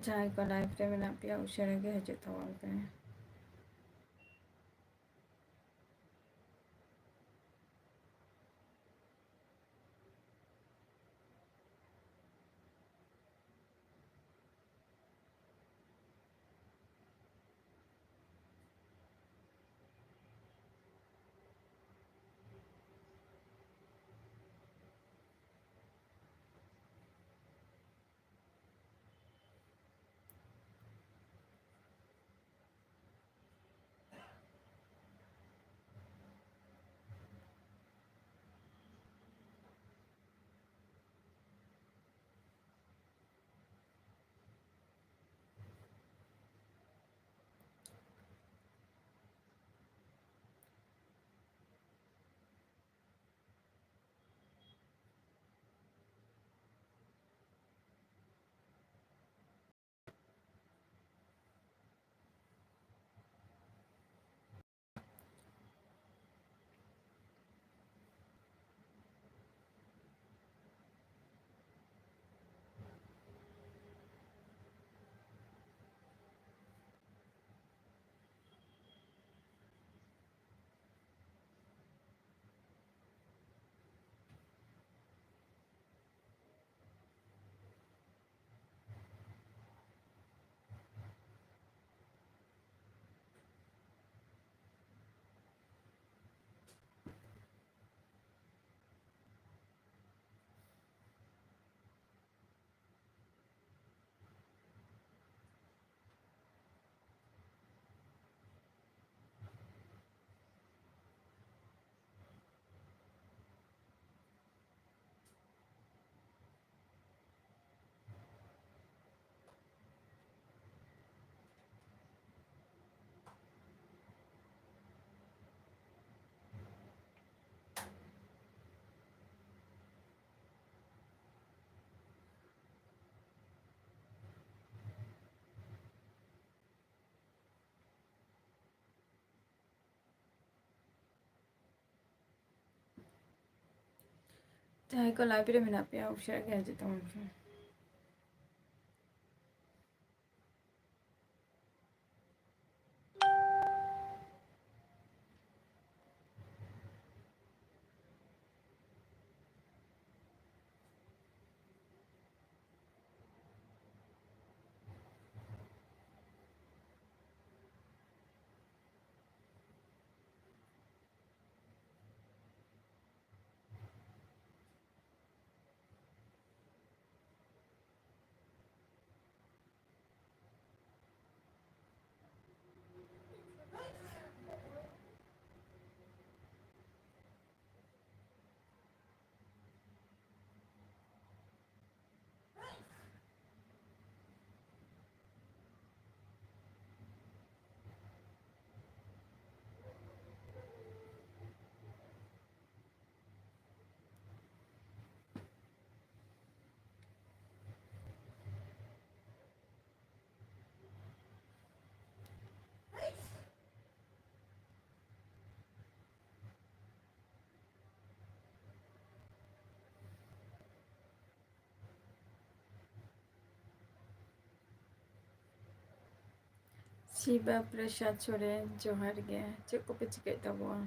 ᱡᱟᱦᱟᱸᱭ ᱠᱚ ᱞᱟᱭᱤᱵᱷ ᱨᱮ ᱢᱮᱱᱟᱜ ᱯᱮᱭᱟ ᱩᱥᱟᱹᱨᱟ ᱜᱮ ᱦᱤᱡᱩᱜ ᱛᱟᱵᱚᱱ ᱯᱮ᱾ ᱡᱟᱦᱟᱸᱭ ᱠᱚ ᱞᱟᱭᱤᱵᱷ ᱨᱮ ᱢᱮᱱᱟᱜ ᱯᱮᱭᱟ ᱩᱥᱟᱹᱨᱟ ᱜᱮ ᱦᱤᱡᱩᱜ ᱛᱟᱵᱚᱱ ᱯᱮ᱾ ᱥᱤᱵᱟ ᱯᱨᱚᱥᱟᱫ ᱥᱚᱨᱮᱱ ᱡᱚᱦᱟᱨ ᱜᱮ, ᱪᱮᱫ ᱠᱚᱯᱮ ᱪᱤᱠᱟᱹᱭᱮᱫ ᱛᱟᱵᱚᱱᱟ?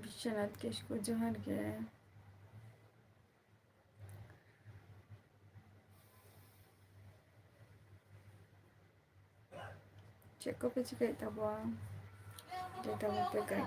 ᱵᱤᱥᱥᱚᱱᱟᱛᱷ ᱠᱤᱥᱠᱩ ᱡᱚᱦᱟᱨ ᱜᱮ᱾ ᱪᱮᱫ ᱠᱚᱯᱮ ᱪᱤᱠᱟᱹᱭᱮᱫ ᱛᱟᱵᱚᱱᱟ? ᱞᱟᱹᱭ ᱛᱟᱵᱚᱱ ᱯᱮ ᱠᱟᱹᱡ᱾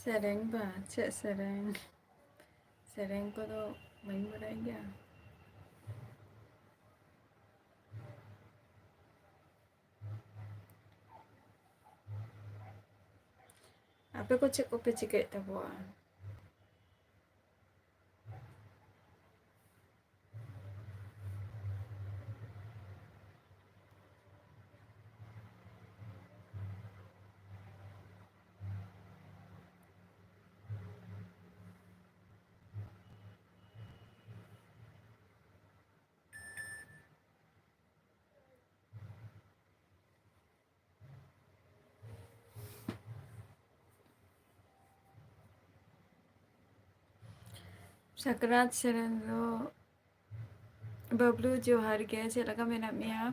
ᱥᱮᱨᱮᱧ ᱵᱟ ᱪᱮᱫ ᱥᱮᱨᱮᱧ ᱥᱮᱨᱮᱧ ᱠᱚᱫᱚ ᱵᱟᱹᱧ ᱵᱟᱰᱟᱭ ᱜᱮᱭᱟ᱾ ᱟᱯᱮ ᱠᱚ ᱪᱮᱫ ᱠᱚᱯᱮ ᱪᱤᱠᱟᱹᱭᱮᱫ ᱛᱟᱵᱚᱣᱟ? ᱥᱟᱠᱨᱟᱛ ᱥᱮᱨᱮᱧ ᱫᱚ ᱵᱟᱹᱵᱞᱩ ᱡᱚᱦᱟᱨ ᱜᱮ, ᱪᱮᱫ ᱞᱮᱠᱟ ᱢᱮᱱᱟᱜ ᱢᱮᱭᱟ?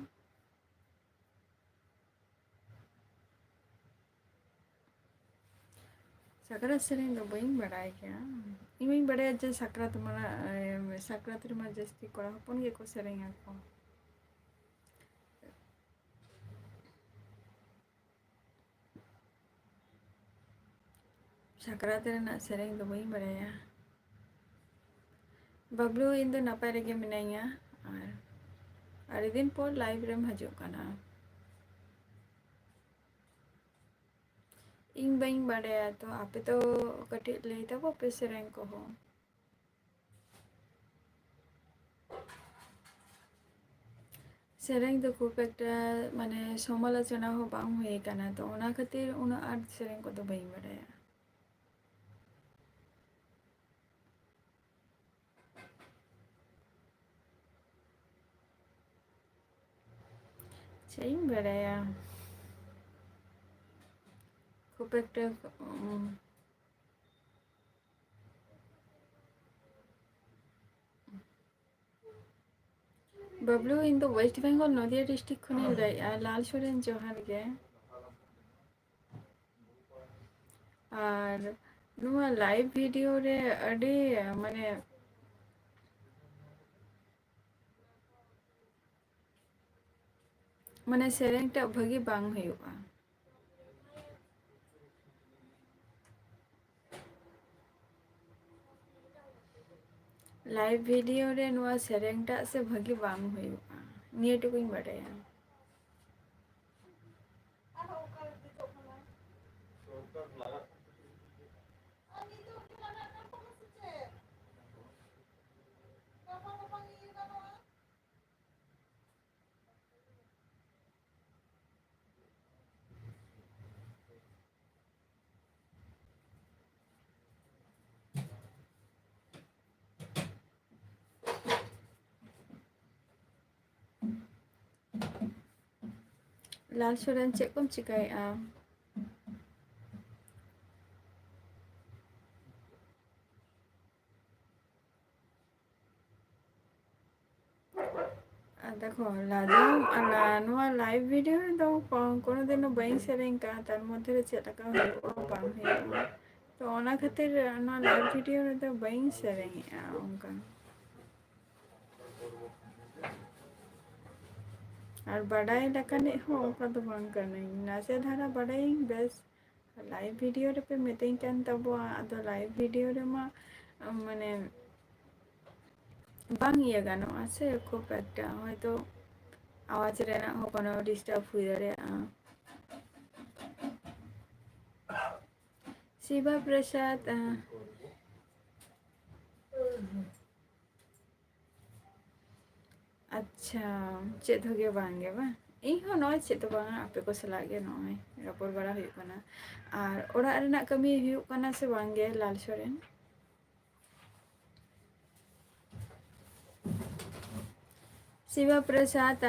ᱥᱟᱠᱨᱟᱛ ᱥᱮᱨᱮᱧ ᱫᱚ ᱵᱟᱹᱧ ᱵᱟᱲᱟᱭ ᱜᱮᱭᱟ᱾ ᱤᱧ ᱢᱟᱧ ᱵᱟᱲᱟᱭᱟ ᱡᱮ ᱥᱟᱠᱨᱟᱛ ᱨᱮᱢᱟ ᱡᱟᱹᱥᱛᱤ ᱠᱚᱲᱟ ᱦᱚᱯᱚᱱ ᱜᱮᱠᱚ ᱥᱮᱨᱮᱧ ᱟᱠᱚ᱾ ᱥᱟᱠᱨᱟᱛ ᱨᱮᱱᱟᱜ ᱥᱮᱨᱮᱧ ᱫᱚ ᱵᱟᱹᱧ ᱵᱟᱲᱟᱭᱟ᱾ ᱵᱟᱹᱵᱞᱩ ᱤᱧ ᱫᱚ ᱱᱟᱯᱟᱭ ᱨᱮᱜᱮ ᱢᱤᱱᱟᱹᱧᱟ, ᱟᱨ ᱟᱹᱰᱤ ᱫᱤᱱ ᱯᱚᱨ ᱞᱟᱭᱤᱵᱷ ᱨᱮᱢ ᱦᱤᱡᱩᱜ ᱠᱟᱱᱟ᱾ ᱤᱧ ᱵᱟᱹᱧ ᱵᱟᱲᱟᱭᱟ ᱛᱚ, ᱟᱯᱮ ᱛᱚ ᱠᱟᱹᱴᱤᱡ ᱞᱟᱹᱭ ᱛᱟᱵᱚ ᱯᱮ ᱥᱮᱨᱮᱧ ᱠᱚᱦᱚᱸ᱾ ᱥᱮᱨᱮᱧ ᱫᱚ ᱠᱷᱩᱵ ᱮᱠᱴᱟ ᱢᱟᱱᱮ ᱥᱚᱢᱟᱞᱳᱪᱚᱱᱟ ᱦᱚᱸ ᱵᱟᱝ ᱦᱩᱭ ᱟᱠᱟᱱᱟ, ᱛᱚ ᱚᱱᱟ ᱠᱷᱟᱹᱛᱤᱨ ᱩᱱᱟᱹᱜ ᱟᱸᱴ ᱥᱮᱨᱮᱧ ᱠᱚᱫᱚ ᱵᱟᱹᱧ ᱵᱟᱲᱟᱭᱟ᱾ ᱪᱮᱫ ᱤᱧ ᱵᱟᱲᱟᱭᱟ, ᱠᱷᱩᱵ ᱮᱠᱴᱟ ᱵᱟᱹᱵᱞᱩ ᱤᱧ ᱫᱚ ᱳᱭᱮᱥᱴ ᱵᱮᱝᱜᱚᱞ ᱱᱚᱫᱤᱭᱟ ᱰᱤᱥᱴᱤᱠ ᱠᱷᱚᱱᱤᱧ ᱞᱟᱹᱭᱮᱫᱼᱟ᱾ ᱞᱟᱞ ᱥᱚᱨᱮᱱ ᱡᱚᱦᱟᱨ ᱜᱮ᱾ ᱟᱨ ᱱᱚᱣᱟ ᱞᱟᱭᱤᱵᱷ ᱵᱷᱤᱰᱤᱭᱳ ᱨᱮ ᱟᱹᱰᱤ ᱢᱟᱱᱮ ᱥᱮᱨᱮᱧ ᱴᱟᱜ ᱵᱷᱟᱹᱜᱤ ᱵᱟᱝ ᱦᱩᱭᱩᱜᱼᱟ᱾ ᱞᱟᱭᱤᱵᱷ ᱵᱷᱤᱰᱤᱭᱳ ᱨᱮ ᱱᱚᱣᱟ ᱥᱮᱨᱮᱧ ᱴᱟᱜ ᱥᱮ ᱵᱷᱟᱹᱜᱤ ᱵᱟᱝ ᱦᱩᱭᱩᱜᱼᱟ, ᱱᱤᱭᱟᱹ ᱴᱩᱠᱩᱧ ᱵᱟᱰᱟᱭᱟ᱾ ᱞᱟᱞ ᱥᱚᱨᱮᱱ ᱪᱮᱫ ᱠᱚᱢ ᱪᱤᱠᱟᱹᱭᱮᱫᱼᱟ? দেখো লাজᱟᱣ ᱱᱚᱣᱟ ᱞᱟᱭᱤᱵᱷ ᱵᱷᱤᱰᱤᱭᱳ ᱨᱮᱫᱚ ᱠᱳᱱᱳ ᱫᱤᱱ ᱦᱚᱸ ᱵᱟᱹᱧ ᱥᱮᱨᱮᱧ ᱠᱟᱜᱼᱟ, ᱛᱟᱨ ᱢᱚᱫᱽᱫᱷᱮ ᱨᱮ ᱪᱮᱫ ᱞᱮᱠᱟ ᱦᱩᱭᱩᱜᱼᱟ ᱵᱟᱝ ᱦᱩᱭᱩᱜᱼᱟ, ᱛᱚ ᱚᱱᱟ ᱠᱷᱟᱹᱛᱤᱨ ᱱᱚᱣᱟ ᱞᱟᱭᱤᱵᱷ ᱵᱷᱤᱰᱤᱭᱳ ᱨᱮᱫᱚ ᱵᱟᱹᱧ ᱥᱮᱨᱮᱧᱮᱫᱼᱟ ᱚᱱᱠᱟ᱾ ᱟᱨ ᱵᱟᱰᱟᱭ ᱞᱮᱠᱟᱱᱤᱡ ᱦᱚᱸ ᱚᱱᱠᱟ ᱫᱚ ᱵᱟᱝ ᱠᱟᱹᱱᱟᱹᱧ, ᱱᱟᱥᱮ ᱫᱷᱟᱨᱟ ᱵᱟᱰᱟᱭᱟᱹᱧ ᱵᱮᱥ᱾ ᱞᱟᱭᱤᱵᱷ ᱵᱷᱤᱰᱤᱭᱳ ᱨᱮᱯᱮ ᱢᱤᱛᱟᱹᱧ ᱠᱟᱱ ᱛᱟᱵᱚᱣᱟ, ᱟᱫᱚ ᱞᱟᱭᱤᱵᱷ ᱵᱷᱤᱰᱤᱭᱳ ᱨᱮᱢᱟ ᱢᱟᱱᱮ ᱵᱟᱝ ᱤᱭᱟᱹ ᱜᱟᱱᱚᱜᱼᱟ ᱥᱮ ᱠᱷᱩᱵ ᱮᱠᱴᱟ, ᱦᱚᱭᱛᱚ ᱟᱣᱟᱡᱽ ᱨᱮᱱᱟᱜ ᱦᱚᱸ ᱠᱳᱱᱳ ᱰᱤᱥᱴᱟᱵᱽ ᱦᱩᱭ ᱫᱟᱲᱮᱭᱟᱜᱼᱟ᱾ ᱥᱤᱵᱟ ᱯᱨᱚᱥᱟᱫᱽ ᱟᱪᱪᱷᱟ, ᱪᱮᱫ ᱦᱚᱸᱜᱮ ᱵᱟᱝᱜᱮ ᱵᱟᱝ? ᱤᱧ ᱦᱚᱸ ᱱᱚᱜᱼᱚᱭ ᱪᱮᱫ ᱫᱚ ᱵᱟᱝᱟ, ᱟᱯᱮ ᱠᱚ ᱥᱟᱞᱟᱜ ᱜᱮ ᱱᱚᱜᱼᱚᱭ ᱨᱚᱯᱚᱲ ᱵᱟᱲᱟ ᱦᱩᱭᱩᱜ ᱠᱟᱱᱟ᱾ ᱟᱨ ᱚᱲᱟᱜ ᱨᱮᱱᱟᱜ ᱠᱟᱹᱢᱤ ᱦᱩᱭᱩᱜ ᱠᱟᱱᱟ ᱥᱮ ᱵᱟᱝᱜᱮ ᱞᱟᱞ ᱥᱚᱨᱮᱱ? ᱥᱤᱵᱟ ᱯᱨᱚᱥᱟᱫᱽ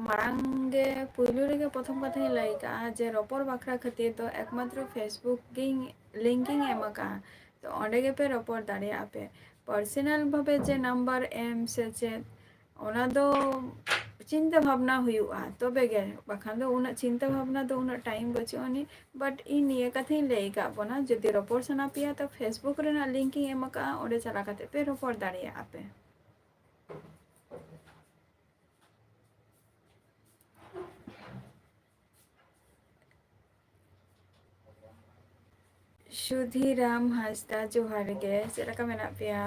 ᱢᱟᱲᱟᱝ ᱜᱮ ᱯᱩᱭᱞᱩ ᱨᱮᱜᱮ ᱯᱨᱚᱛᱷᱚᱢ ᱠᱟᱛᱷᱟᱧ ᱞᱟᱹᱭ ᱠᱟᱜᱼᱟ ᱡᱮ ᱨᱚᱯᱚᱲ ᱵᱟᱠᱷᱨᱟ ᱠᱷᱟᱹᱛᱤᱨ ᱫᱚ ᱮᱠᱢᱟᱛᱨᱚ ᱯᱷᱮᱥᱵᱩᱠ ᱜᱤᱧ ᱞᱤᱝᱠᱤᱧ ᱮᱢ ᱟᱠᱟᱜᱼᱟ, ᱛᱚ ᱚᱸᱰᱮ ᱜᱮᱯᱮ ᱨᱚᱯᱚᱲ ᱫᱟᱲᱮᱭᱟᱜᱼᱟ ᱯᱮ᱾ ᱯᱟᱨᱥᱚᱱᱟᱞ ᱵᱷᱟᱵᱮ ᱡᱮ ᱱᱟᱢᱵᱟᱨ ᱮᱢ ᱥᱮ ᱪᱮᱫ, ᱚᱱᱟ ᱫᱚ ᱪᱤᱱᱛᱟᱹ ᱵᱷᱟᱵᱽᱱᱟ ᱦᱩᱭᱩᱜᱼᱟ ᱛᱚᱵᱮᱜᱮ, ᱵᱟᱠᱷᱟᱱ ᱫᱚ ᱩᱱᱟᱹᱜ ᱪᱤᱱᱛᱟᱹ ᱵᱷᱟᱵᱽᱱᱟ ᱫᱚ ᱩᱱᱟᱹᱜ ᱴᱟᱭᱤᱢ ᱵᱟᱹᱪᱩᱜ ᱟᱹᱱᱤᱡ᱾ ᱵᱟᱴ ᱤᱧ ᱱᱤᱭᱟᱹ ᱠᱟᱛᱷᱟᱧ ᱞᱟᱹᱭ ᱟᱠᱟᱫ ᱵᱚᱱᱟ, ᱡᱩᱫᱤ ᱨᱚᱯᱚᱲ ᱥᱟᱱᱟ ᱯᱮᱭᱟ ᱛᱚ ᱯᱷᱮᱥᱵᱩᱠ ᱨᱮᱱᱟᱜ ᱞᱤᱝᱠᱤᱧ ᱮᱢ ᱟᱠᱟᱜᱼᱟ, ᱚᱸᱰᱮ ᱪᱟᱞᱟᱣ ᱠᱟᱛᱮ ᱯᱮ ᱨᱚᱯᱚᱲ ᱫᱟᱲᱮᱭᱟᱜᱼᱟ ᱯᱮ᱾ ᱥᱩᱫᱷᱤᱨᱟᱢ ᱦᱟᱸᱥᱫᱟ ᱡᱚᱦᱟᱨ ᱜᱮ, ᱪᱮᱫ ᱞᱮᱠᱟ ᱢᱮᱱᱟᱜ ᱯᱮᱭᱟ?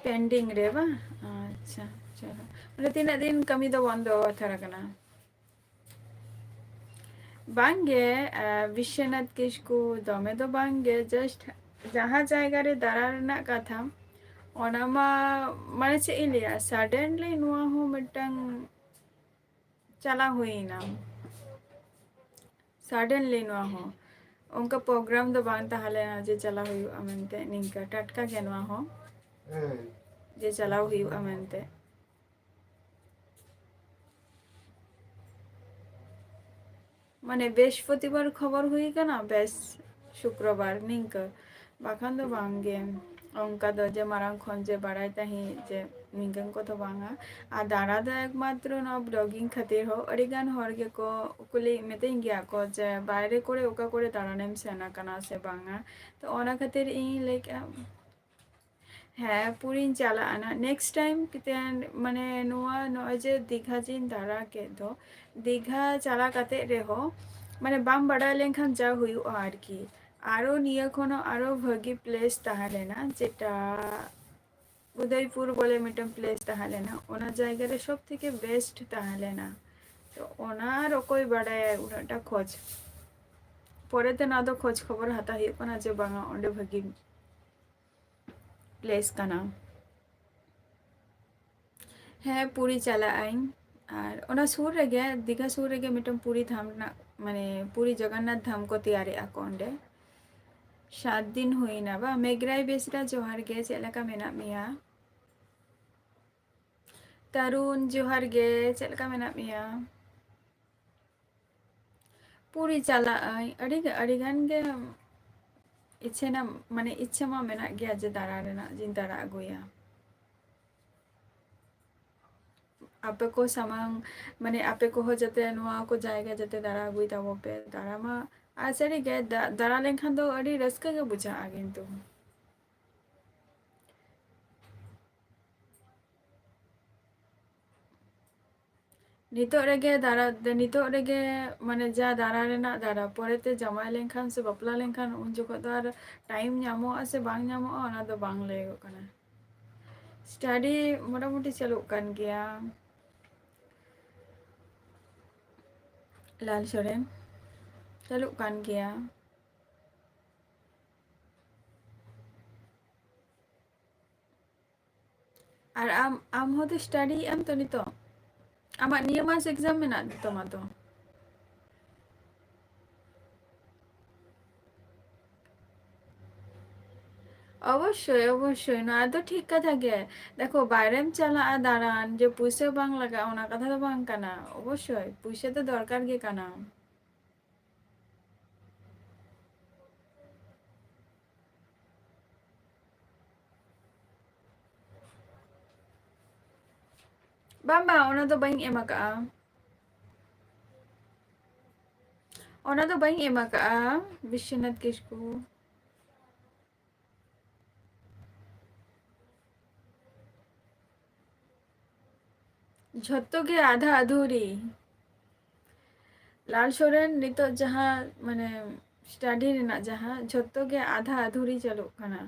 ᱯᱮন্ডিং রে বা আচ্ছা চলো, মানে তিনাᱹᱜ দিন kami do বন্ধ থাকা কানা বাংগে বিশ্বনাথ কিসকু দমে do বাংগে জাস্ট যাহা জায়গা রে দাঁড়া রেনাᱜ কাথা ᱚᱱᱟ ᱢᱟ ᱢᱟᱱᱮ ᱪᱮᱫ ᱤᱧ ᱞᱟᱹᱭᱟ ᱥᱟᱰᱮᱱᱞᱤ ᱱᱚᱣᱟ ᱦᱚᱸ ᱢᱤᱫᱴᱟᱝ ᱪᱟᱞᱟᱣ ᱦᱩᱭᱱᱟ ᱥᱟᱰᱮᱱᱞᱤ ᱱᱚᱣᱟ ᱦᱚᱸ ᱚᱱᱠᱟ ᱯᱨᱳᱜᱨᱟᱢ ᱫᱚ ᱵᱟᱝ ᱛᱟᱦᱮᱸ ᱞᱮᱱᱟ ᱡᱮ ᱪᱟᱞᱟᱣ ᱦᱩᱭᱩᱜᱼᱟ ᱢᱮᱱᱛᱮ ᱱᱤᱝᱠᱟ ᱴᱟᱴᱠᱟ ᱜᱮ ᱱᱚᱣᱟ ᱦᱚᱸ ᱡᱮ ᱪᱟᱞᱟᱣ ᱦᱩᱭᱩᱜᱼᱟ ᱢᱮᱱᱛᱮ মানে বৃহস্পতিবার খবর হয়ে গেল বেশ শুক্রবার নিঙ্কা বাখান তো বাঙ্গে অঙ্কা দ যে মারাং খন যে বাড়াই তাহি যে নিঙ্কান কত বাঙা আর দাঁড়া দা একমাত্র ন ব্লগিং খাতির হো আড়িগান হরগে কো কুলি মেতে গিয়া কো যে বাইরে করে ওকা করে দাঁড়ানেম সেনা কানা সে বাঙা তো ওনা খাতির ই লাইক হ্যাঁ পুরিন চালা আনা নেক্সট টাইম কিতেন মানে নোয়া নয় যে দীঘা জিন দাঁড়া কে দো দীঘা চালা কাতে রেহো মানে বাম বাড়া লেনখান যা হুয়ুগᱼᱟ আরকি আরো নিয়ে কোনো আরো ভাগি প্লেস তাহলে না যেটা উদয়পুর বলে মিটন প্লেস তাহলে না ওনা জায়গা রে সব থেকে বেস্ট তাহলে না তো ওনার অকই বাড়ায় ওনাটা খোঁজ পরেতে না তো খোঁজ খবর হাতা হুয়ুগ কানা যে বাঙা ওন্ডে ভাগি প্লেস কানা হ্যাঁ পুরী চালা আইন আর ওনা সুর রেগে দীঘা সুর রেগে মিটন পুরী ধাম না মানে পুরী জগন্নাথ ধাম को तैयारी ako onde 7 दिन हुईना बा मेघराई बेसरा जोहार गे चेद लेका मेना मिया तरुण जोहार गे चेद लेका मेना मिया पुरी चाला आई अड़ी गान गे इच्छे ना माने इच्छा मा मेना गया जे दारा रेना जिन दारा अगुया आपे को सामांग माने आपे को हो जाते नुआ को जाएगा जाते दारा अगुई ताबो पे दारा मा आसरी गे दारा लेनखान दो अड़ी रस्का गे बुझा किन्तु नितो रेगे दारा नितो रेगे माने जा दारा रेना दारा परेते जमाय लेनखान से बपला लेनखान उन जोखो तो आर टाइम ᱧᱟᱢᱚᱜ ᱟᱥᱮ ᱵᱟᱝ ᱧᱟᱢᱚᱜᱼᱟ ᱚᱱᱟ ᱫᱚ ᱵᱟᱝ ᱞᱟᱹᱭᱚᱜ ᱠᱟᱱᱟ स्टडी मोटामुटी चलुग कान गया लाल सोरेन चलुग कान गया আর আম হতে স্টাডি এম তো নিতো আমার নিয়ে মাস এক্সাম মেনা তোমা তো অবশ্যই অবশ্যই না তো ঠিক কথা গে দেখো বাইরেম চালা দাঁড়ান যে পয়সা বাং লাগা ওনা কথা তো বাং কানা অবশ্যই পয়সা তো দরকার গে কানা বাবা ওনা তো বাং এমাকা ওনা তো বাং এমাকা বিশ্বনাথ কিসকু झत्तो गे आधा अधूरी लाल सोरेन नितो जहाँ माने स्टडी रेना जहाँ झत्तो गे आधा अधूरी चलो खाना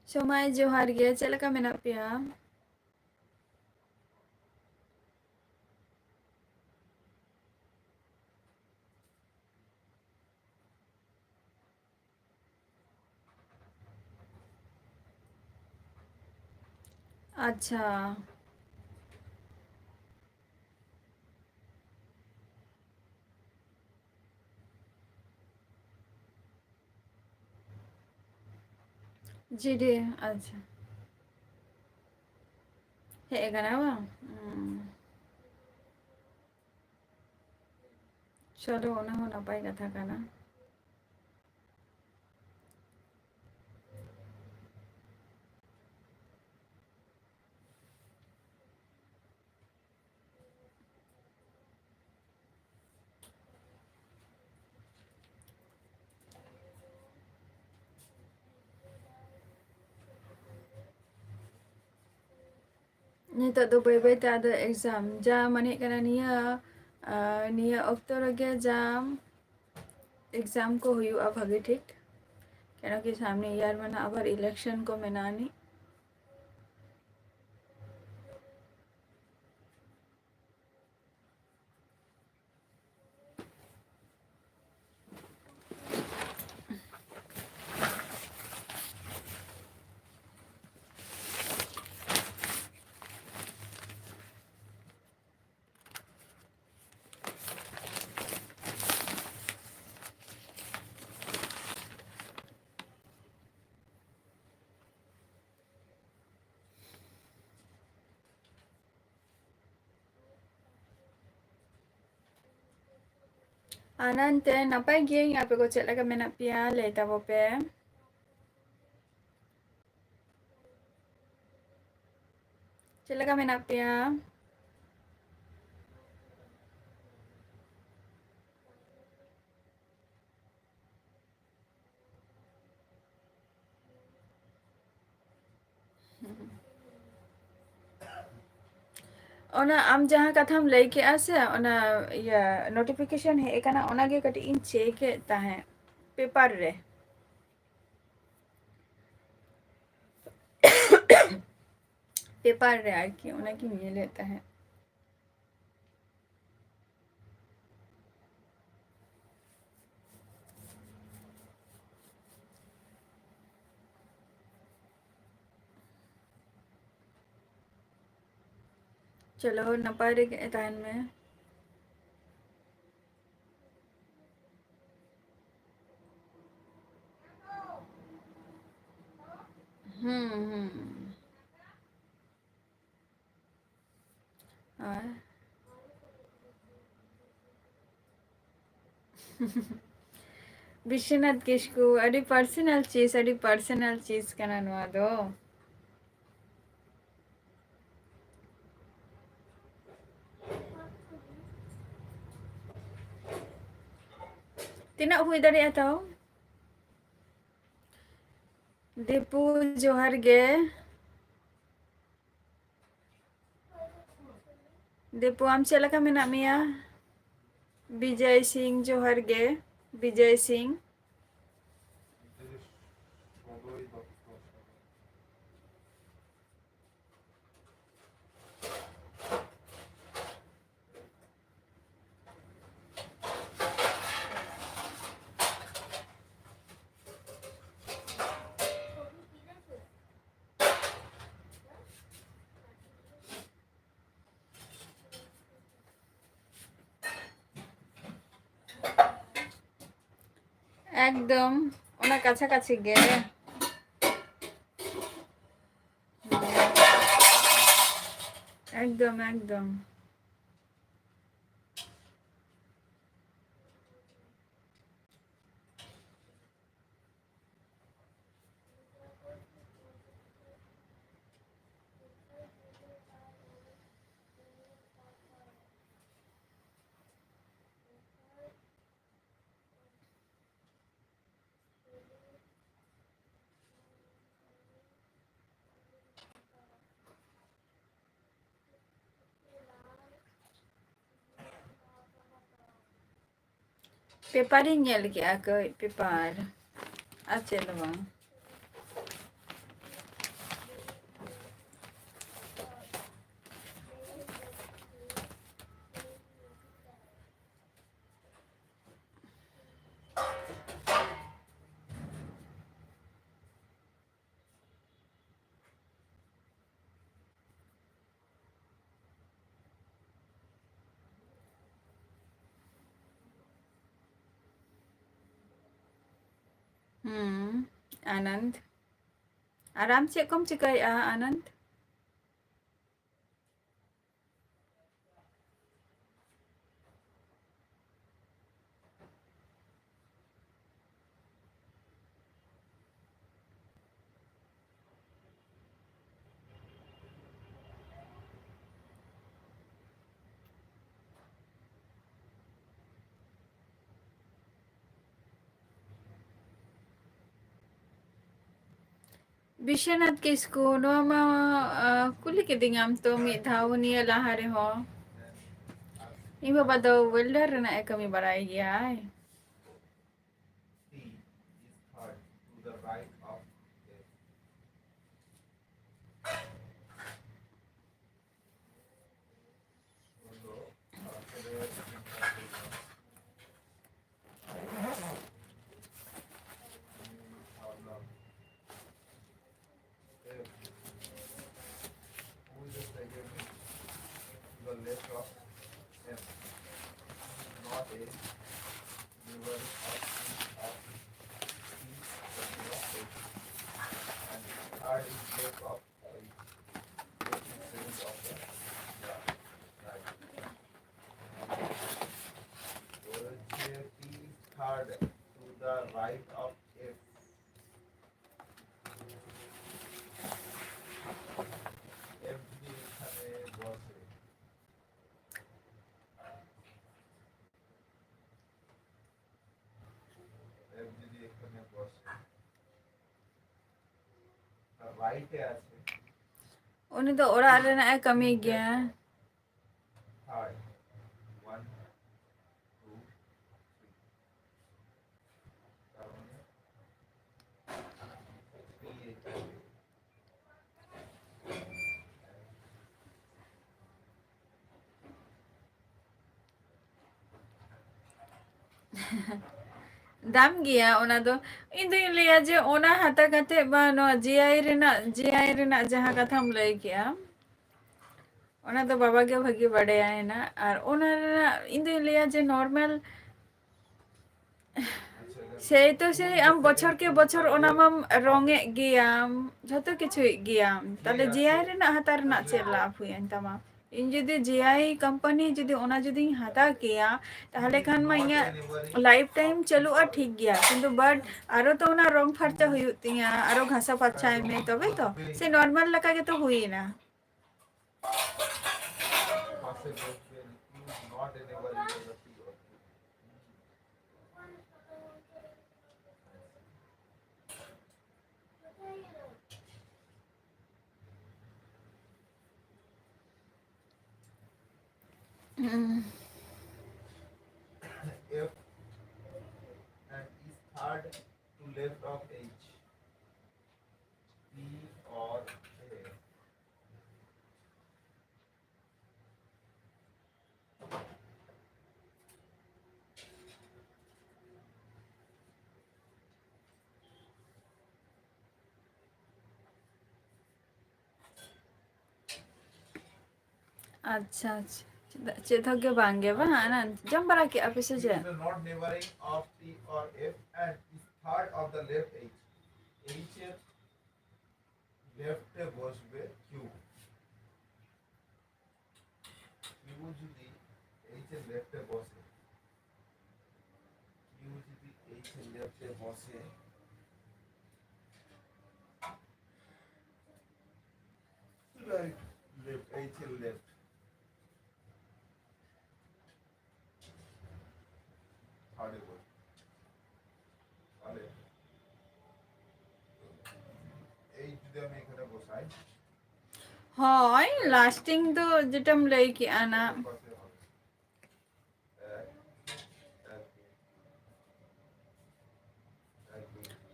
समय जोहार गे चेद लेका मेना पेया अच्छा जी डी अच्छा हे गना बा चलो ओना हो नपाय कथा काना Nito do bay bay ta ada exam jam mani kana niya okto rege jam exam ko हुआ भागे ठीक क्या कि सामने यार मना आबार इलेक्शन को मेनानी Anante napai geng ape ko chet laka mena pia le ta pe chet laka mena pia ona am jaha katham lay ke ase ona ya notification he ekana ona ge kati in check ta hai paper re paper रे are की ओना की मिल लेता है चलो नपा रे तान में हाँ विश्वनाथ किसको अड़ी पर्सनल चीज का नवा दो तीना हुई दड़िया तो दीपू जोहर गे दीपू आम चला का मेना मिया विजय सिंह जोहर गे विजय सिंह एकदम ओना काछाकाछि गे एकदम एकदम पेपर ही nyel ke aku paper acel bang आनंद आराम से कम चिकाया आनंद Bishanath Kisku noa ma kuli kidingam to mid dhau niya laha reho. Ing baba do welder rena e kami barai gaya ai. Uni do ora rena e kami gaya. Dam gaya ona do ᱤᱧ ᱫᱩᱧ ᱞᱟᱹᱭᱟ ᱡᱮ ᱚᱱᱟ ᱦᱟᱛᱟ ᱠᱟᱛᱮ ᱵᱟ ᱱᱚᱣᱟ ᱡᱤᱟᱭ ᱨᱮᱱᱟᱜ ᱡᱟᱦᱟᱸ ᱠᱟᱛᱷᱟᱢ ᱞᱟᱹᱭ ᱠᱮᱜᱼᱟ ona do baba ge bhagi badaya na ar ona ᱤᱧ ᱫᱩᱧ ᱞᱟᱹᱭᱟ ᱡᱮ normal সেই তো সেই আম বছর কে বছর ওনা মাম রঙে গিয়াম যত কিছুই গিয়াম তাহলে জিআই রেনাᱜ হাতা রেনাᱜ চেদ লাভ হুᱭᱮᱱ তামা ᱤᱧ ᱡᱩᱫᱤ জিআই কোম্পানি ᱡᱩᱫᱤ ᱚᱱᱟ ᱡᱩᱫᱤᱧ ᱦᱟᱛᱟᱣ ᱠᱮᱭᱟ তাহলে খান মা ইᱧᱟᱹᱜ লাইফ টাইম চলুᱜᱼᱟ ঠিক গিয়া কিন্তু বাট আরো তো ওনা রং ফারচা হুᱭᱩᱜ ᱛᱤᱧᱟ আরো ঘাসা ফারচাই মে তবে তো সে নরমাল লেকা গে তো হুᱭᱮᱱᱟ अच्छा अच्छा चेद गे बांगे बा आनंद जम बरा के अपिसे जे হয় লাস্টিং তো যেটাম লই কি আনা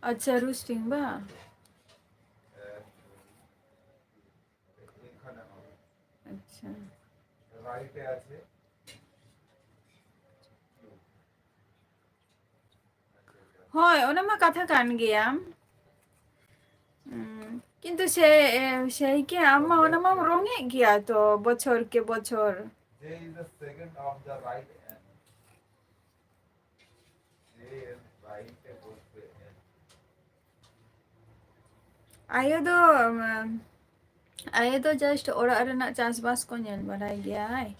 अच्छा रूस्टिंग बा अच्छा হয় ওনা মা কথা কান গিয়া কিন্তু সেই কি আম্মা ওনা মা রঙে গিয়া তো বছর কে বছর ayo do ayo do just ora rena chas bas ko nyel barai gya ai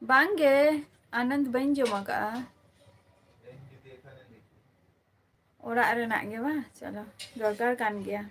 bangge anand bain joma ka ora rena ge ba chalo dorkar kan gya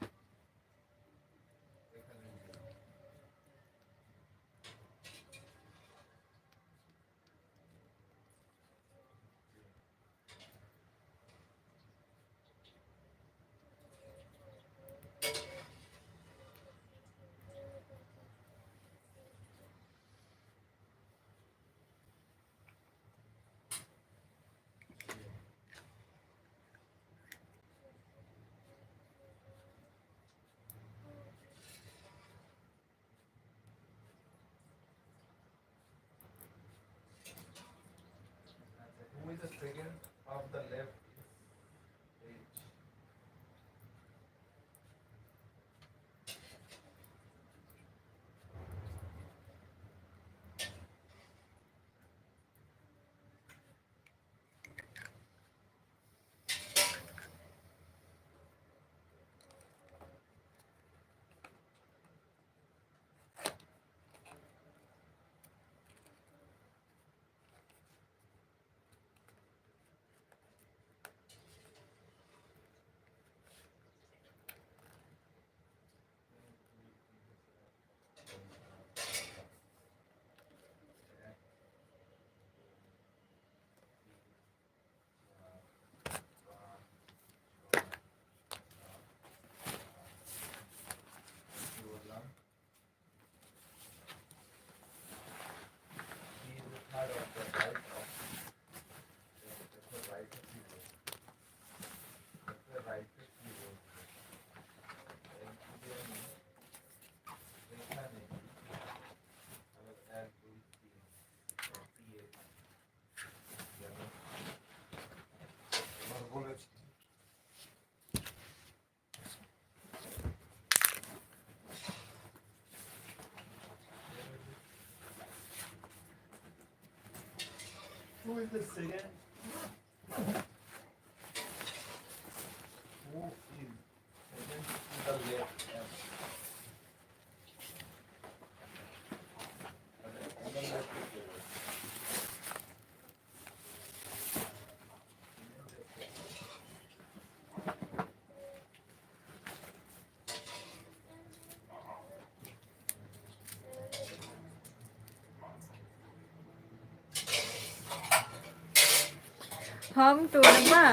home tour ba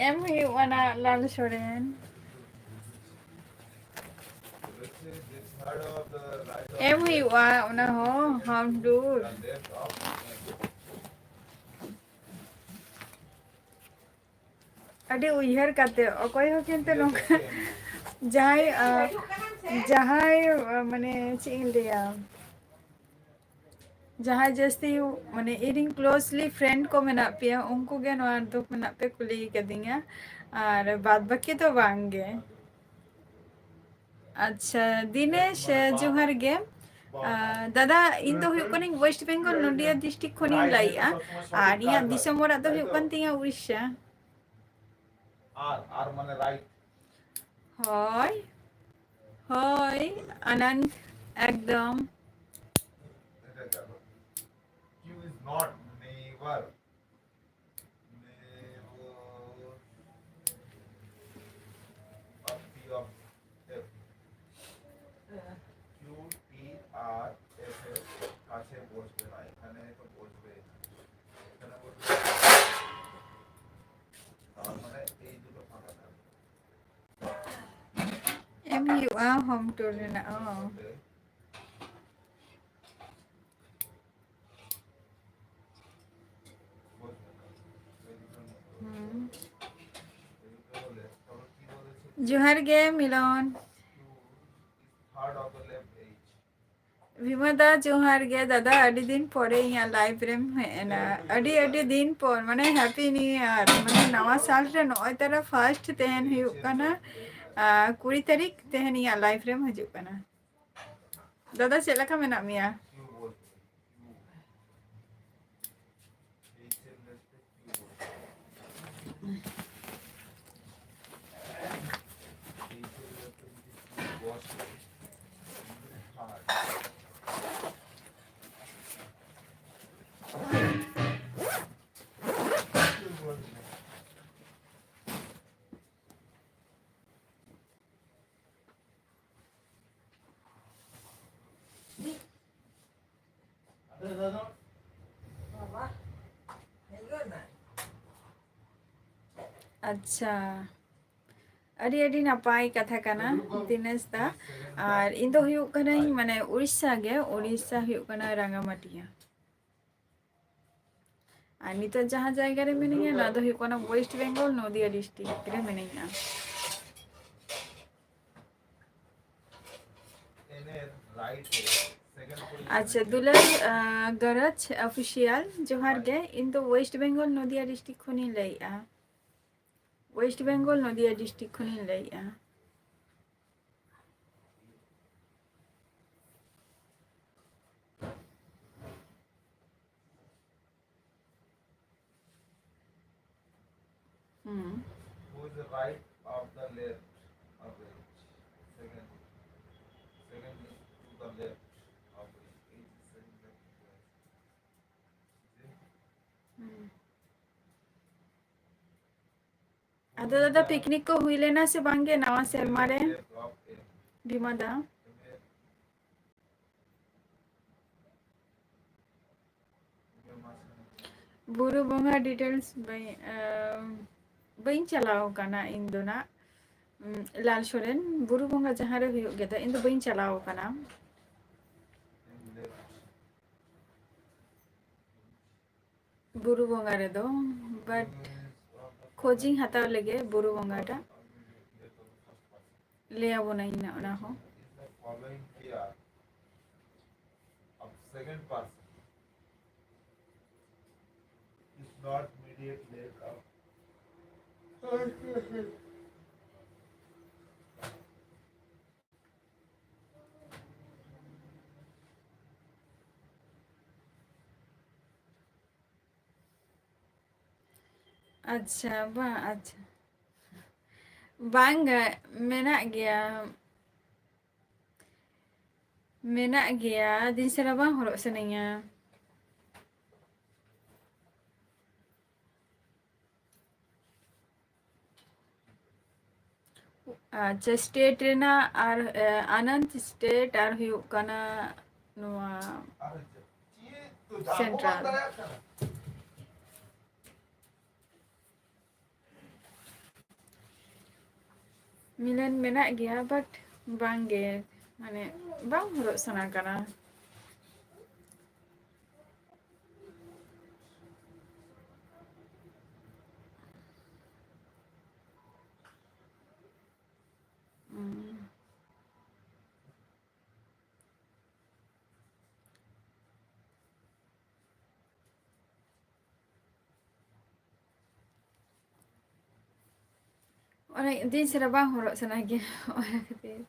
em hiểu ana lal soren em hiểu ona ho home tour ᱟᱹᱰᱤ ᱩᱭᱦᱟᱹᱨ ᱠᱟᱛᱮ ᱚᱠᱚᱭ ᱦᱚᱸ ᱠᱤᱱᱛᱩ ᱱᱚᱝᱠᱟ ᱡᱟᱦᱟᱸᱭ ᱢᱟᱱᱮ ᱪᱮᱫ ᱤᱧ ᱞᱟᱹᱭᱟ ᱡᱟᱦᱟᱸᱭ ᱡᱟᱹᱥᱛᱤ ᱢᱟᱱᱮ ᱤᱧ ᱠᱞᱳᱡᱞᱤ ᱯᱷᱨᱮন্ড ᱠᱚ ᱢᱮᱱᱟᱜ ᱯᱮᱭᱟ ᱩᱱᱠᱩ ᱜᱮ ᱱᱚᱣᱟ ᱫᱩᱠ ᱢᱮᱱᱟᱜ ᱯᱮ ᱠᱩᱞᱤ ᱠᱟᱫᱤᱧᱟ ᱟᱨ ᱵᱟᱫ ᱵᱟᱹᱠᱤ ᱫᱚ ᱵᱟᱝ ᱜᱮ ᱟᱪᱪᱷᱟ ᱫᱤᱱᱮশ ᱡᱚᱦᱟᱨ ᱜᱮ দাদা ᱤᱧ ᱫᱚ ᱦᱩᱭᱩᱜ ᱠᱟᱱᱟᱹᱧ ᱳᱭᱮᱥᱴ ᱵᱮᱝᱜᱚᱞ ᱱᱚᱫᱤᱭᱟ ᱰᱤᱥᱴ্রিক্ট ᱠᱷᱚᱱᱤᱧ ᱞᱟᱹᱭᱮᱜᱼᱟ ᱟᱨ ᱤᱧᱟᱹᱜ ᱫᱤᱥᱚᱢ ᱚᱲᱟᱜ ᱫᱚ ᱦᱩᱭᱩᱜ ᱠᱟᱱ ᱛᱤᱧᱟ ᱩᱲᱤᱥᱥᱟ আর মানে রাইট হয় হয় আনন্দ একদম কিউ ইজ নট নেভার কাছে বসবে না এখানে তো বসবে এখানে বসবে তার মানে এই দুটো ফাঁকা থাকবে em hiểu home tour না জোহার গে মিলন विमदा जोहार गे दादा अड़ी दिन परे यहाँ लाइव रेम हेना अड़ी दिन पर माने हैप्पी न्यू ईयर माने नवा साल रे नय तारा फर्स्ट तेहन हुयुग कना 20 तारीख तेहन यहाँ लाइव रेम हजुग कना दादा चेद लेका मेना मिया अच्छा अड़ी अड़ी नपाय कथा कना दिनेश दा और इन दो हुयुग कना माने उड़ीसा गे उड़ीसा हुयुग कना रांगामाटिया और नित जहाँ जायगा रे मिनिया ना दो हुयुग कना वेस्ट बेंगल नदिया डिस्ट्रिक्ट रे मिनिया अच्छा दुलार गरज ऑफिशियल जोहार गे इन दो वेस्ट बेंगल नदिया डिस्ट्रिक्ट खुनी लइआ वेस्ट बेंगल नदिया डिस्ट्रिक्ट खुनी लइआ Who is the right of the left of the second is to the left of the आदा दादा पिकनिक को हुई लेना से बांगे नवा शर्मा रे भीमा दा बुरु बोंगा डिटेल्स बई चलाओ कना इन दो ना लाल सोरेन बुरु बोंगा जहाँ रे हुयुग गेदा इन दो बई चलाओ कना बुरु बोंगा रे दो बट खोजिंग हताव लगे बुरु बोंगा टा ले आवो नहीं ना ना हो second person is not immediate left of ᱟᱪᱪᱷᱟ ᱵᱟᱝ ᱟᱪᱪᱷᱟ ᱵᱟᱝ ᱢᱮᱱᱟᱜ ᱜᱮᱭᱟ ᱢᱮᱱᱟᱜ ᱜᱮᱭᱟ ᱫᱤᱱ ᱥᱟᱨᱟ ᱵᱟᱝ ᱦᱚᱨᱚᱜ ᱥᱟᱱᱟᱧᱟ ᱟᱪᱪᱷᱟ ᱥᱴᱮᱴ ᱨᱮᱱᱟᱜ ᱟᱨ ᱟᱱᱚᱱᱫ ᱥᱴᱮᱴ ᱟᱨ ᱦᱩᱭᱩᱜ ᱠᱟᱱᱟ ᱱᱚᱣᱟ ᱥᱮᱱᱴᱨᱟᱞ ᱢᱤᱞᱚᱱ ᱢᱮᱱᱟᱜ ᱜᱮᱭᱟ ᱵᱟᱴ ᱵᱟᱝᱜᱮ ᱢᱟᱱᱮ ᱵᱟᱝ ᱦᱚᱨᱚᱜ ᱥᱟᱱᱟ ᱠᱟᱱᱟ ᱚᱱᱮ ᱫᱤᱱ ᱥᱟᱨᱟ ᱵᱟᱝ ᱦᱚᱨᱚᱜ ᱥᱟᱱᱟ ᱜᱮᱭᱟ ᱚᱱᱟ ᱠᱷᱟᱹᱛᱤᱨ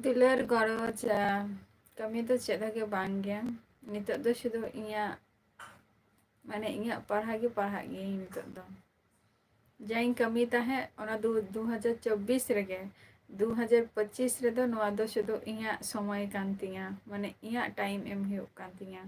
ᱫᱩᱞᱟᱹᱲ ᱜᱚᱨᱚᱡᱽ ᱠᱟᱹᱢᱤ ᱫᱚ ᱪᱮᱫ ᱦᱚᱸᱜᱮ ᱵᱟᱝ ᱜᱮ ᱱᱤᱛᱚᱜ ᱫᱚ ᱥᱩᱫᱷᱩ ᱤᱧᱟᱹᱜ ᱢᱟᱱᱮ ᱤᱧᱟᱹᱜ ᱯᱟᱲᱦᱟᱜ ᱜᱤᱭᱟᱹᱧ ᱱᱤᱛᱚᱜ ᱫᱚ ᱡᱟᱧ ᱠᱟᱹᱢᱤ ᱛᱟᱦᱮᱸᱫ ᱚᱱᱟ ᱫᱚ 2024 ᱨᱮᱜᱮ 2025 ᱨᱮᱫᱚ ᱱᱚᱣᱟ ᱫᱚ ᱥᱩᱫᱷᱩ ᱤᱧᱟᱹᱜ ᱥᱚᱢᱚᱭ ᱠᱟᱱ ᱛᱤᱧᱟ ᱢᱟᱱᱮ ᱤᱧᱟᱹᱜ ᱴᱟᱭᱤᱢ ᱮᱢ ᱦᱩᱭᱩᱜ ᱠᱟᱱ ᱛᱤᱧᱟ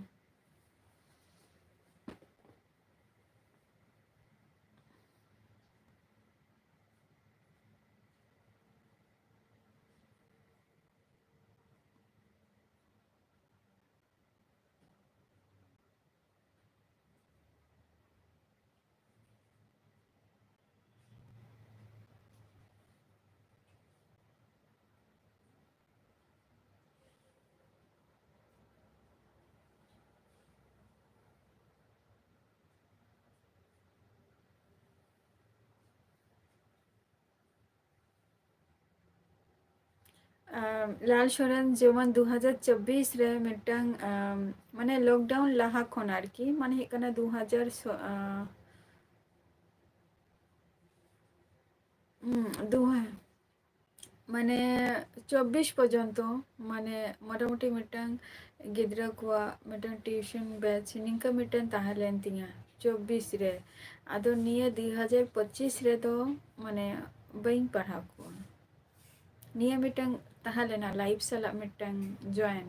ᱞᱟᱞ ᱥᱚᱨᱮᱱ ᱡᱮᱢᱚᱱ 2024 ᱨᱮ ᱢᱤᱫᱴᱟᱝ ᱢᱟᱱᱮ ᱞᱚᱠᱰᱟᱣᱩᱱ ᱞᱟᱦᱟ ᱠᱷᱚᱱ ᱟᱨᱠᱤ ᱢᱟᱱᱮ ᱦᱩᱭᱩᱜ ᱠᱟᱱᱟ 2000 ᱢᱟᱱᱮ 24 ᱯᱚᱨᱡᱚᱱᱛᱚ ᱢᱟᱱᱮ ᱢᱚᱴᱟᱢᱩᱴᱤ ᱢᱤᱫᱴᱟᱝ ᱜᱤᱫᱽᱨᱟᱹ ᱠᱚᱣᱟᱜ ᱢᱤᱫᱴᱟᱝ ᱴᱤᱭᱩᱥᱚᱱ ᱵᱮᱪ ᱱᱤᱝᱠᱟᱹ ᱢᱤᱫᱴᱟᱝ ᱛᱟᱦᱮᱸ ᱞᱮᱱ ᱛᱤᱧᱟᱹ 24 ᱨᱮ ᱟᱫᱚ ᱱᱤᱭᱟᱹ 2025 ᱨᱮᱫᱚ ᱢᱟᱱᱮ ᱵᱟᱹᱧ ᱯᱟᱲᱦᱟᱣ ᱠᱚᱣᱟ ᱱᱤᱭᱟᱹ ᱢᱤᱫᱴᱟᱝ ᱛᱟᱦᱮᱸ ᱞᱮᱱᱟ ᱞᱟᱭᱤᱯᱷ ᱥᱟᱞᱟᱜ ᱢᱤᱫᱴᱟᱝ ᱡᱚᱭᱮᱱ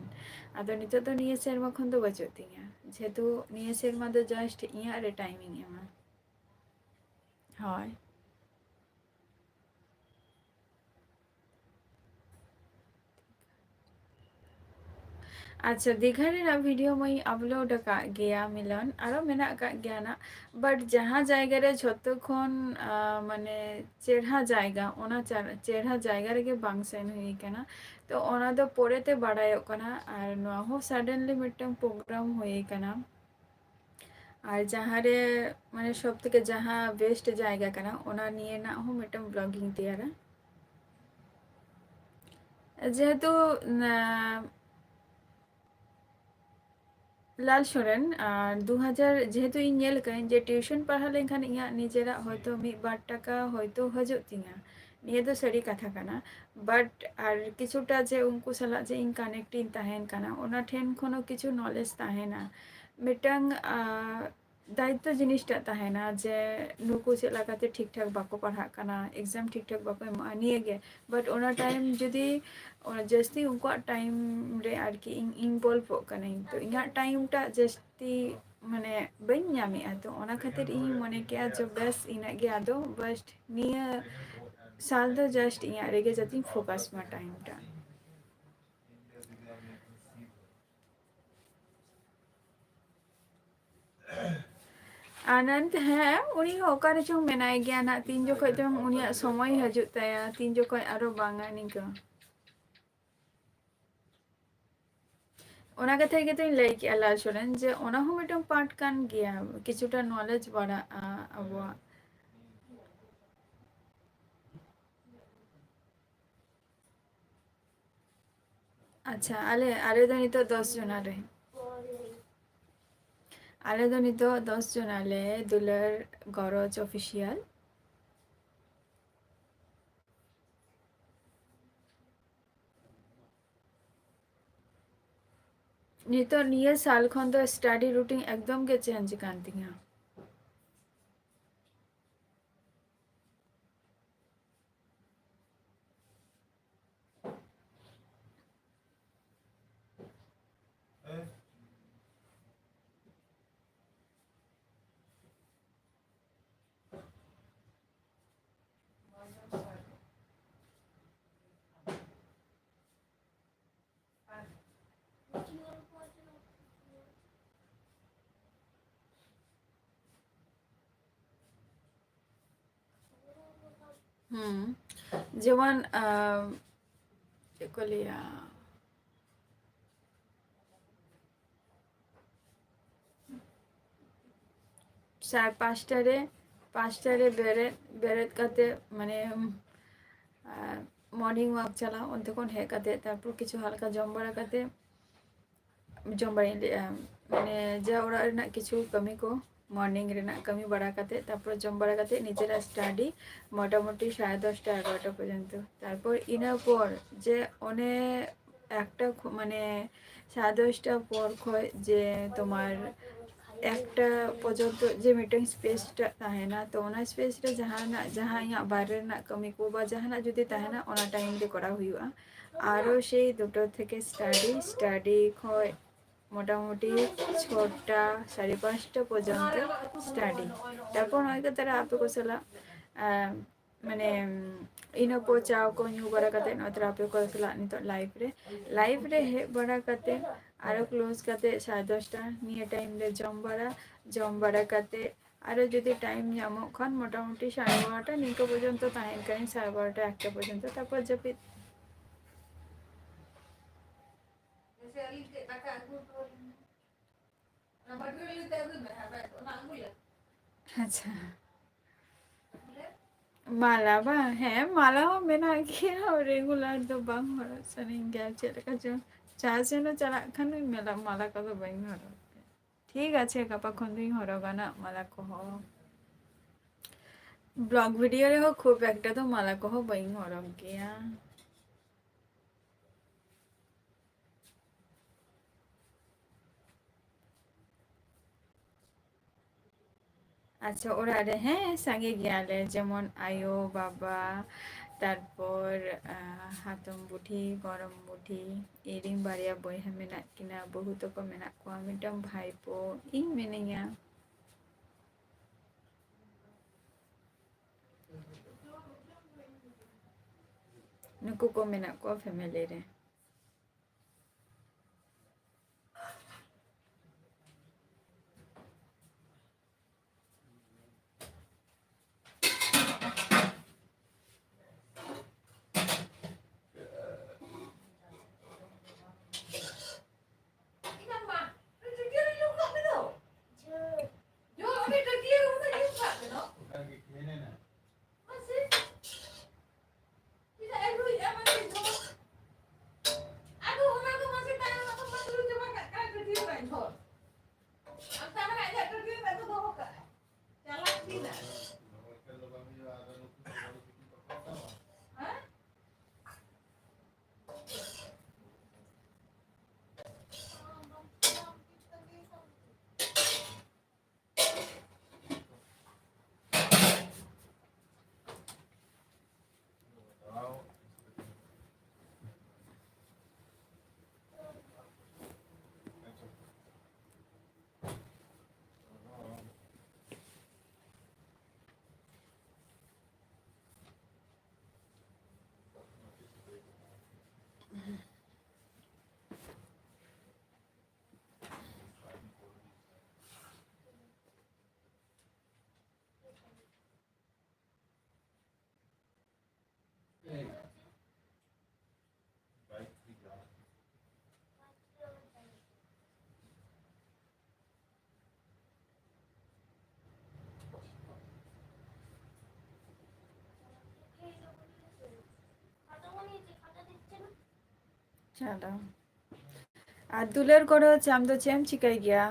ᱟᱫᱚ ᱱᱤᱛᱚᱜ ᱫᱚ ᱱᱤᱭᱟᱹ ᱥᱮᱨᱢᱟ ᱠᱷᱚᱱ ᱫᱚ ᱵᱟᱹᱪᱩᱜ ᱛᱤᱧᱟᱹ ᱡᱮᱦᱮᱛᱩ ᱱᱤᱭᱟᱹ ᱥᱮᱨᱢᱟ ᱫᱚ ᱡᱟᱥᱴ ᱤᱧᱟᱹᱜ ᱨᱮ ᱴᱟᱭᱤᱢᱤᱧ ᱮᱢᱟ ᱦᱳᱭ ᱟᱪᱪᱷᱟ ᱫᱤᱜᱷᱟ ᱨᱮᱱᱟᱜ ᱵᱷᱤᱰᱤᱭᱳ ᱢᱟᱧ ᱟᱯᱞᱳᱰ ᱟᱠᱟᱫ ᱜᱮᱭᱟ ᱢᱤᱞᱚᱱ ᱟᱨᱚ ᱢᱮᱱᱟᱜ ᱟᱠᱟᱫ ᱜᱮᱭᱟ ᱱᱟᱜ ᱵᱟᱴ ᱡᱟᱦᱟᱸ ᱡᱟᱭᱜᱟ ᱨᱮ ᱡᱷᱚᱛᱚ ᱠᱷᱚᱱ ᱢᱟᱱᱮ ᱪᱮᱨᱦᱟ ᱡᱟᱭᱜᱟ ᱚᱱᱟ ᱪᱮᱨᱦᱟ ᱡᱟᱭᱜᱟ ᱨᱮᱜᱮ ᱵᱟᱝ ᱥᱮᱱ ᱦᱩᱭ ᱟᱠᱟᱱᱟ ᱛᱚ ᱚᱱᱟ ᱫᱚ ᱯᱚᱨᱮᱛᱮ ᱵᱟᱲᱟᱭᱚᱜ ᱠᱟᱱᱟ ᱟᱨ ᱱᱚᱣᱟ ᱦᱚᱸ ᱥᱟᱰᱮᱱᱞᱤ ᱢᱤᱫᱴᱟᱝ ᱯᱨᱳᱜᱨᱟᱢ ᱦᱩᱭ ᱟᱠᱟᱱᱟ ᱟᱨ ᱡᱟᱦᱟᱸᱨᱮ ᱢᱟᱱᱮ ᱥᱚᱵ ᱛᱷᱮᱠᱮ ᱡᱟᱦᱟᱸ ᱵᱮᱥᱴ ᱡᱟᱭᱜᱟ ᱠᱟᱱᱟ ᱚᱱᱟ ᱱᱤᱭᱮ ᱨᱮᱱᱟᱜ ᱦᱚᱸ ᱢᱤᱫᱴᱟᱝ ᱵᱞᱚᱜᱤᱧ ᱛᱮᱭᱟᱨᱟ ᱡᱮᱦᱮᱛᱩ ᱞᱟᱞ ᱥᱚᱨᱮᱱ 2000 ᱡᱮᱦᱮᱛᱩ ᱤᱧ ᱧᱮᱞ ᱟᱠᱟᱫᱟᱹᱧ ᱡᱮ ᱴᱤᱭᱩᱥᱚᱱ ᱯᱟᱲᱦᱟᱣ ᱞᱮᱱᱠᱷᱟᱱ ᱤᱧᱟᱹᱜ ᱱᱤᱡᱮᱨᱟᱜ ᱦᱚᱭᱛᱳ 1-2 ᱴᱟᱠᱟ ᱦᱚᱭᱛᱳ ᱦᱤᱡᱩᱜ ᱛᱤᱧᱟ ᱱᱤᱭᱟᱹ ᱫᱚ ᱥᱟᱹᱨᱤ ᱠᱟᱛᱷᱟ ᱠᱟᱱᱟ ᱵᱟᱴ ᱟᱨ ᱠᱤᱪᱷᱩᱴᱟ ᱡᱮ ᱩᱱᱠᱩ ᱥᱟᱞᱟᱜ ᱡᱮ ᱤᱧ ᱠᱟᱱᱮᱠᱴ ᱤᱧ ᱛᱟᱦᱮᱱ ᱠᱟᱱᱟ ᱚᱱᱟ ᱴᱷᱮᱱ ᱠᱷᱚᱱ ᱦᱚᱸ ᱠᱤᱪᱷᱩ ᱱᱚᱞᱮᱡᱽ ᱛᱟᱦᱮᱱᱟ ᱢᱤᱫᱴᱟᱝ ᱫᱟᱭᱤᱛᱛᱚ ᱡᱤᱱᱤᱥᱴᱟᱜ ᱛᱟᱦᱮᱱᱟ ᱡᱮ ᱱᱩᱠᱩ ᱪᱮᱫ ᱞᱮᱠᱟᱛᱮ ᱴᱷᱤᱠ ᱴᱷᱟᱠ ᱵᱟᱠᱚ ᱯᱟᱲᱦᱟᱜ ᱠᱟᱱᱟ ᱮᱠᱡᱟᱢ ᱴᱷᱤᱠ ᱴᱷᱟᱠ ᱵᱟᱠᱚ ᱮᱢᱚᱜᱼᱟ ᱱᱤᱭᱟᱹᱜᱮ ᱵᱟᱴ ᱚᱱᱟ ᱴᱟᱭᱤᱢ ᱡᱩᱫᱤ ᱡᱟᱹᱥᱛᱤ ᱩᱱᱠᱩᱣᱟᱜ ᱴᱟᱭᱤᱢ ᱨᱮ ᱟᱨᱠᱤ ᱤᱧ ᱤᱱᱵᱚᱞᱵᱷᱚᱜ ᱠᱟᱹᱱᱟᱹᱧ ᱛᱚ ᱤᱧᱟᱹᱜ ᱴᱟᱭᱤᱢ ᱴᱟᱜ ᱡᱟᱹᱥᱛᱤ ᱢᱟᱱᱮ ᱵᱟᱹᱧ ᱧᱟᱢᱮᱫᱼᱟ ᱛᱚ ᱚᱱᱟ ᱠᱷᱟᱹᱛᱤᱨ ᱤᱧ ᱢᱚᱱᱮ ᱠᱮᱜᱼᱟ ᱡᱮ ᱵᱮᱥ ᱤᱱᱟᱹᱜ ᱜᱮ ᱟᱫᱚ ᱵᱟᱥ ᱱᱤᱭᱟᱹ साल दो जस्ट यहाँ रेगे जाती फोकस में टाइम टा आनंद है उन्हीं होकर जो मेनाई गया ना तीन जो कोई तो उन्हीं समय हजुता है तीन जो कोई आरो बांगा निका ओना कथे के तो लाइक अल्लाह चुरन जे ओना हो मिटम पार्ट कान गया किछुटा नॉलेज बड़ा अब अच्छा आले तो नहीं तो 10 जना रहे आले तो नहीं तो 10 जना ले दुलर गौरव ऑफिशियल नहीं तो निये साल खन तो स्टडी रूटीन एकदम के चेंज कान तिया जेवन को लिया साढ़े 5टारे बेरेत करते माने मॉर्निंग वॉक चला उनते कोन हे करते तारपर किछु हल्का जम बड़ा करते जम बड़ा माने जा ओड़ा रेना किछु कमी को मॉर्निंग रेना कमी बड़ा करते तारपर जम बड़ा करते निजेरा स्टडी मोटामुटी 10:30-11টা পর্যন্ত তারপর ইনার পর যে ওনে একটা মানে 10:30টা পর হয় যে তোমার একটা পর্যন্ত যে মিটিং স্পেসটা তাহেনা তো ওনা স্পেসটা जहाँ यहाँ बारे ना कमी को बा जहाँ जुदी ताहेना ओना टाइम दे करा हुआ आरो সেই দুটো থেকে স্টাডি হয় মোটামুটি 6টা 5:30টা পর্যন্ত স্টাডি তারপর হয়তো তারা আপে को सला মানে ᱤᱱᱟᱹ ᱠᱚ ᱪᱟ ᱠᱚ ᱧᱩ ᱵᱟᱲᱟ ᱠᱟᱛᱮ ᱱᱚᱛᱮ ᱟᱯᱮ ᱠᱚ ᱥᱟᱞᱟᱜ ᱱᱤᱛᱚᱜ ᱞᱟइव रे हे बड़ा करते आरो क्लोज करते 10:30टा निये टाइम ले जम बड़ा करते आरो যদি টাইম ᱧᱟᱢᱚᱜ খান মোটামুটি 12:30টা নিকো পর্যন্ত তাহেন কাইন 12:30টা 1টা পর্যন্ত তারপর যাবে अच्छा माला बा है माला हो मेना किया और रेगुलर तो बांग हो सनिंग गया चले का जो चार से ना चला खान मेला माला का तो बांग हो ठीक আছে কাপা খন্দিং হরগানা মালা কহ ব্লগ ভিডিও রে খুব একটা তো মালা কহ বাইং হরগ গিয়া আচ্ছা ওরা রে হ্যাঁ সঙ্গে গিয়ালে যেমন আয়ো বাবা তারপর হাতম বুঠি গরম বুঠি ইরিং বাড়িয়া বইহা মেনা কিনা বহুত ko মেনা ko mitam ভাইপো ইং mania nuku ko menak ko family re चलो आ दुलेर करो आम दो चेम चिकाई गया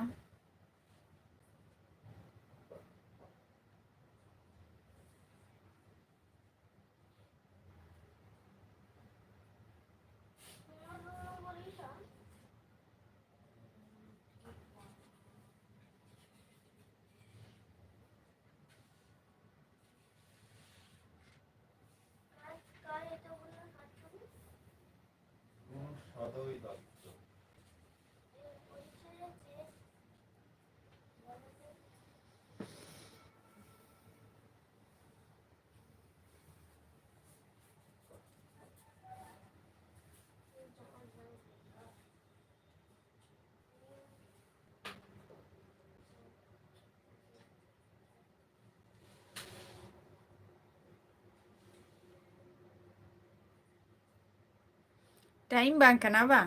टाइम बांग कना बा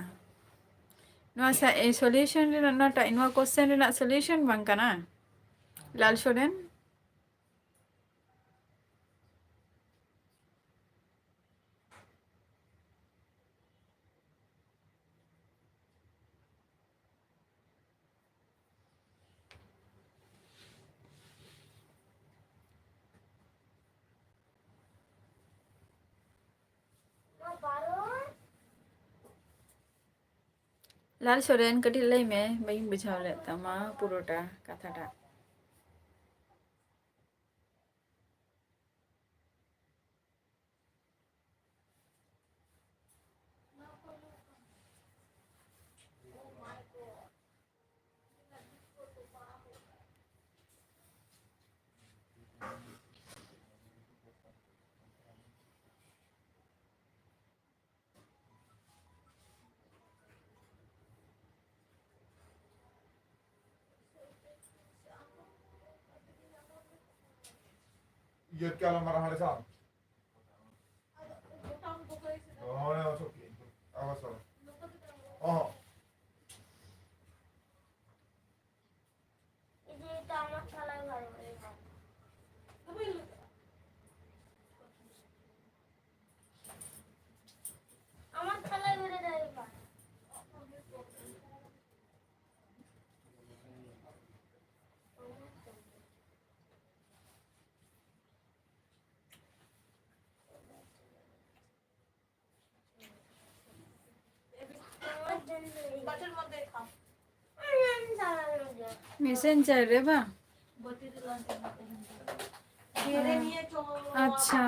नवा सॉल्यूशन ना नवा क्वेश्चन ना सॉल्यूशन बांग कना लाल सोरेन लाल सोरेन कटी लई में बई बुझाव ले तमा पुरोटा कथाटा Göt alla marah hari sam. Oh, ne çok iyi. Ama sonra. Oh. এটা আমার খেলায় ভালো লাগে আমার খেলায় ঘুরে দেয় मैसेंजर रे बा अच्छा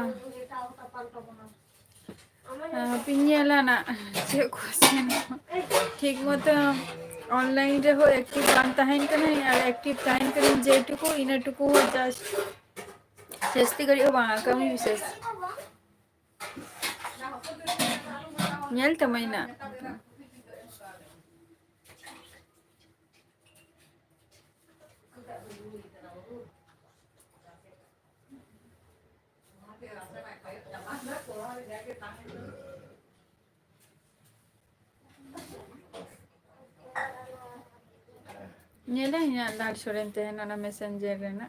पिनियाला ना जे क्वेश्चन ठीक मतो ऑनलाइन रे हो एक्टिव बान तहन के नहीं और एक्टिव तहन के जेटुकु इनटुकु जस्ट চেষ্টা করি ও বাংলা কমি বিশেষ Nyel tamay na. Nyela nya lar sorente na messenger na.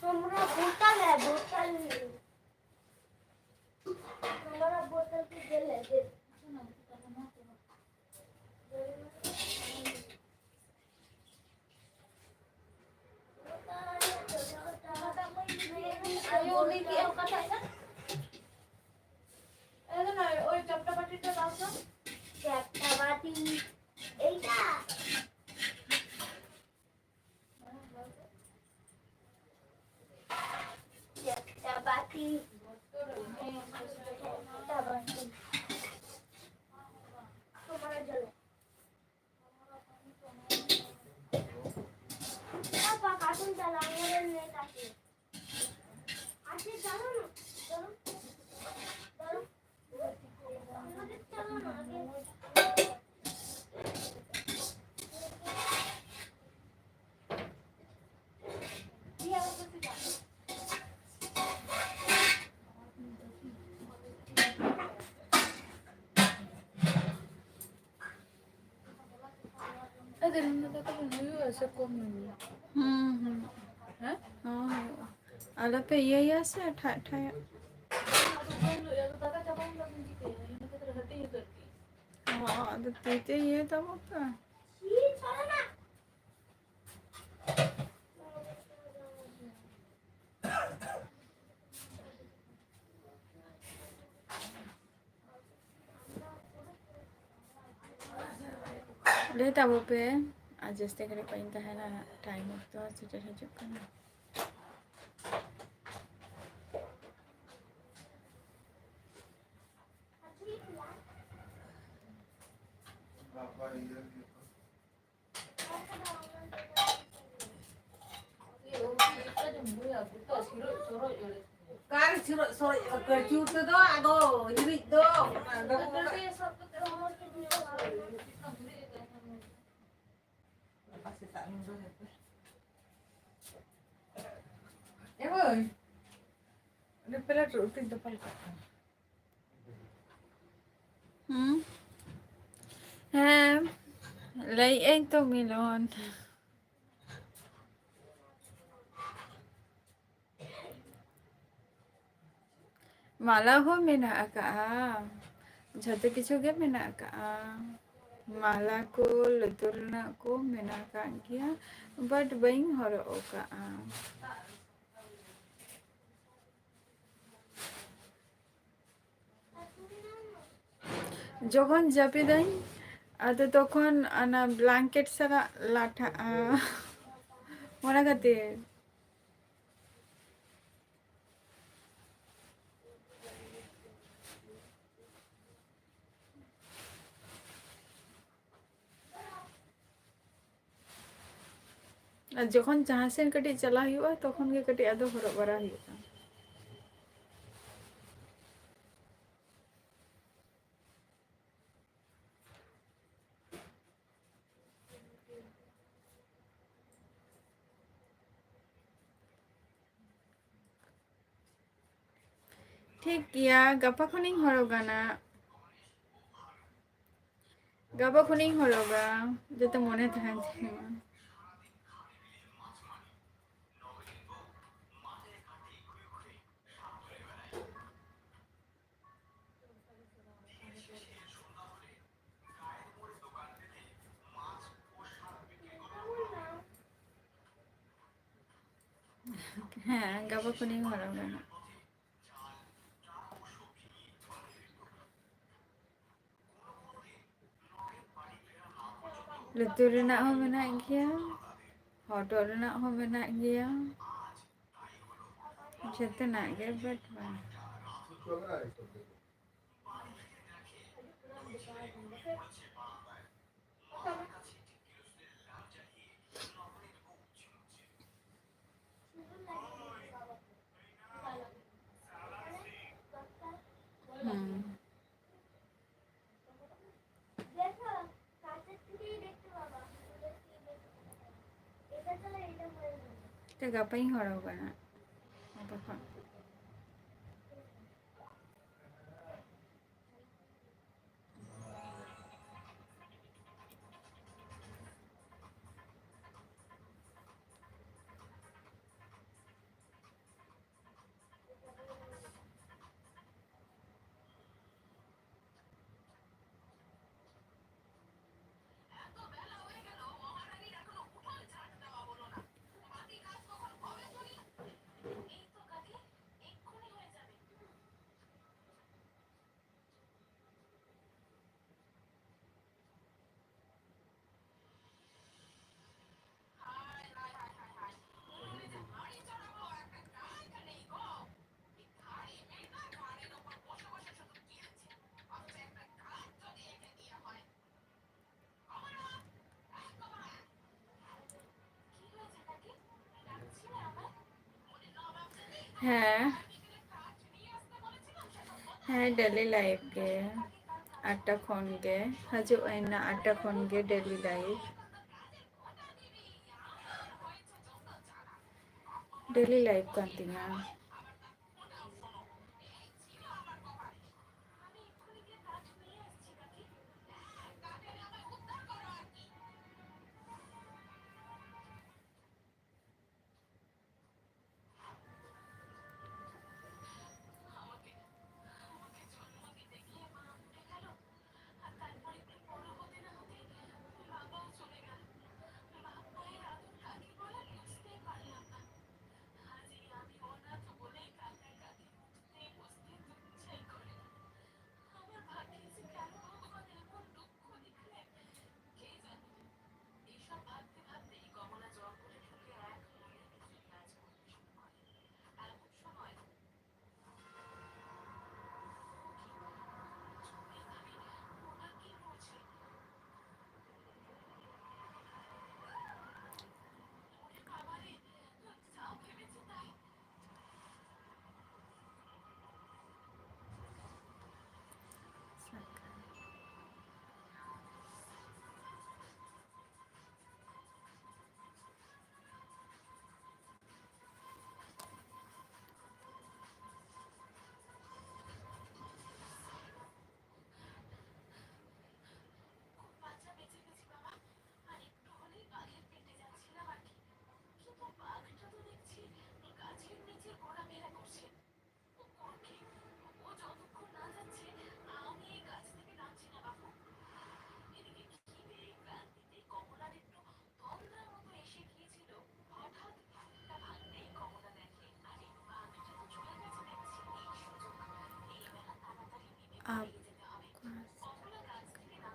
তোমরা বোতল है बोतल তোমরা बोतल की जेल है তোমার জন্য পাপা কার্টুন চালা আমাদের নেট আছে আছে চালো না চলো চলো আমাদের চলো না আগে দিয়া বসে যা Ada nuna ta ko nuyu ase kom nuyu. Ha? Ada pe iya আছে ঠায় Kalau ya daga jabang la bunji ke. Ina ka tara hati hi karti. ada tete ইয়ে তব কা কি চলো না le tabo pe aja este kare pain tahana time to seter hajuk kana Papa iya gitu. Ita je muya buta siro soro yore. Kari sore kerju tu do ago hirit do. Tapi sab to tera homor ke dunia soro. Kita bule itu. Pasti tak nunggu itu. Eh boy. Ada pela roti depan kat. হ্যাঁ লাই এই তো মিলন মালা হো মেনা আকা ঝত কিছু গে মেনা আকা মালা ko lutur na ko mena ka gya but baing horo oka যখন চাপে দেয় আদো তখন আনা ব্ল্যাঙ্কেট সারা লাঠা মনে খাতে আর যখন জাহাজের কাটি চালা হইবা তখন গে কাটি আদো হরো বারা হইবা ঠিক গিয়া গাপা খনিং হরগা না গাপা খনিং হরগা যাতে মনে থাকে হ্যাঁ গাপা খনিং হরগা না lutur renak ho menak gya hoto renak ho menak gya jete nak ge but Suka itu. দেখো কাছের থেকেই দেখতে পাবা এটা চলে এটা হয়ে যাবে te gapain horoga na apa khan হ্যাঁ ᱦᱮᱸ ᱰᱮᱞᱤ ᱞᱟᱭᱤᱯ ᱜᱮ 8টা ᱠᱷᱚᱱ ᱜᱮ ᱦᱤᱡᱩᱜ ᱟᱹᱧ 8টা ᱠᱷᱚᱱ ᱜᱮ ᱰᱮᱞᱤ ᱞᱟᱭᱤᱯ ᱠᱟᱱ ᱛᱤᱧᱟ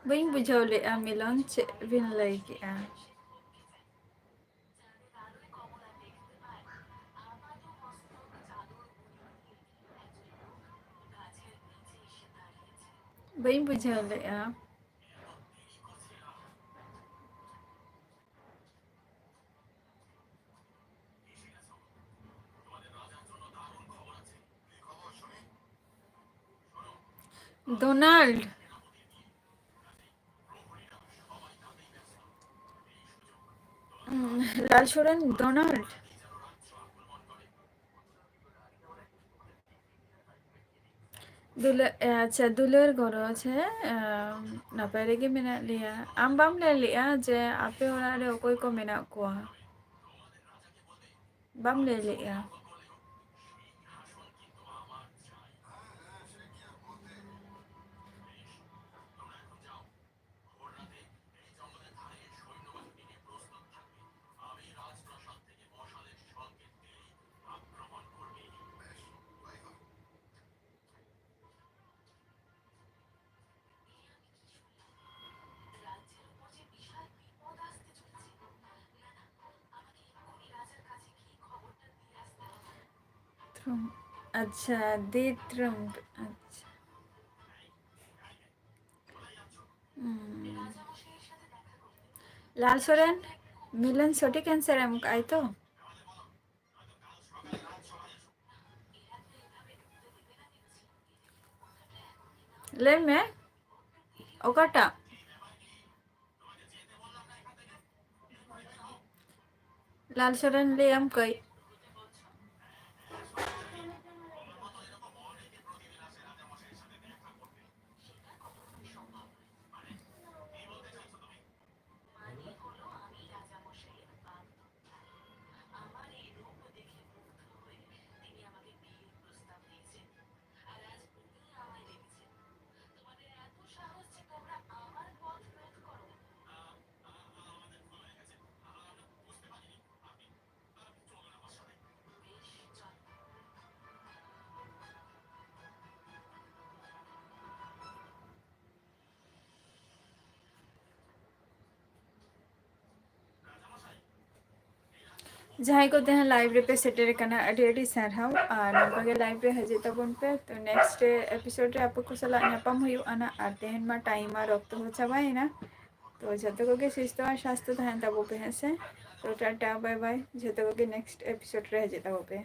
ᱵᱟᱹᱧ ᱵᱩᱡᱷᱟᱹᱣ ᱞᱮᱜᱼᱟ ᱢᱤᱞᱚᱱ ᱪᱮᱫ ᱵᱤᱱ ᱞᱟᱹᱭ ᱠᱮᱜᱼᱟ ᱵᱟᱹᱧ ᱵᱩᱡᱷᱟᱹᱣ ᱞᱮᱜᱼᱟ ডোনাল্ড লাল সোরেন ডোনাল্ড ᱟᱪᱪᱷᱟ ᱫᱩᱞᱟᱹᱲ ᱜᱚᱨᱚ ᱪᱮ ᱱᱟᱯᱟᱭ ᱨᱮᱜᱮ ᱢᱮᱱᱟᱜ ᱞᱮᱭᱟ ᱟᱢ ᱵᱟᱢ ᱞᱟᱹᱭ ᱞᱮᱜᱼᱟ ᱡᱮ ᱟᱯᱮ ᱚᱲᱟᱜ ᱨᱮ ᱚᱠᱚᱭ ᱠᱚ ᱢᱮᱱᱟᱜ ᱠᱚᱣᱟ ᱵᱟᱢ ᱞᱟᱹᱭ ᱞᱮᱜᱼᱟ আচ্ছা দ্বিত্রম আচ্ছা লাল সোরেন মিলন সঠিক অ্যান্সার এম আই তো ᱞᱟᱹᱭ ᱢᱮ ᱚᱠᱟᱴᱟᱜ লাল সোরেন ᱞᱟᱹᱭᱟᱢ ᱠᱟᱹᱡ ᱡᱟᱦᱟᱸᱭ ᱠᱚ ᱛᱮᱦᱮᱧ ᱞᱟᱭᱤᱵ ᱨᱮᱯᱮ ᱥᱮᱴᱮᱨ ᱟᱠᱟᱱᱟ ᱟᱹᱰᱤ ᱟᱹᱰᱤ ᱥᱟᱨᱦᱟᱣ ᱟᱨ ᱱᱚᱝᱠᱟ ᱜᱮ ᱞᱟᱭᱤᱵ ᱨᱮ ᱦᱤᱡᱩᱜ ᱛᱟᱵᱚᱱ ᱯᱮ ᱛᱚ ᱱᱮᱠᱥᱴ ᱮᱯᱤᱥᱳᱰ ᱨᱮ ᱟᱯᱮ ᱠᱚ ᱥᱟᱞᱟᱜ ᱧᱟᱯᱟᱢ ᱦᱩᱭᱩᱜᱼᱟ ᱱᱟ ᱟᱨ ᱛᱮᱦᱮᱧ ᱢᱟ ᱴᱟᱭᱤᱢ ᱟᱨ ᱚᱠᱛᱚ ᱦᱚᱸ ᱪᱟᱵᱟᱭᱮᱱᱟ ᱛᱚ ᱡᱷᱚᱛᱚ ᱠᱚᱜᱮ ᱥᱩᱥᱛᱷᱚ ᱟᱨ ᱥᱟᱥᱛᱷᱚ ᱛᱟᱦᱮᱱ ᱛᱟᱵᱚ ᱯᱮ ᱦᱮᱸ ᱥᱮ ᱛᱚ ᱴᱟᱴᱟ ᱵᱟᱭ ᱵᱟᱭ ᱡᱷᱚᱛᱚ ᱠᱚᱜᱮ ᱱᱮᱠᱥᱴ ᱮᱯᱤᱥᱳᱰ ᱨᱮ ᱦᱤᱡᱩᱜ ᱛᱟᱵᱚ ᱯᱮ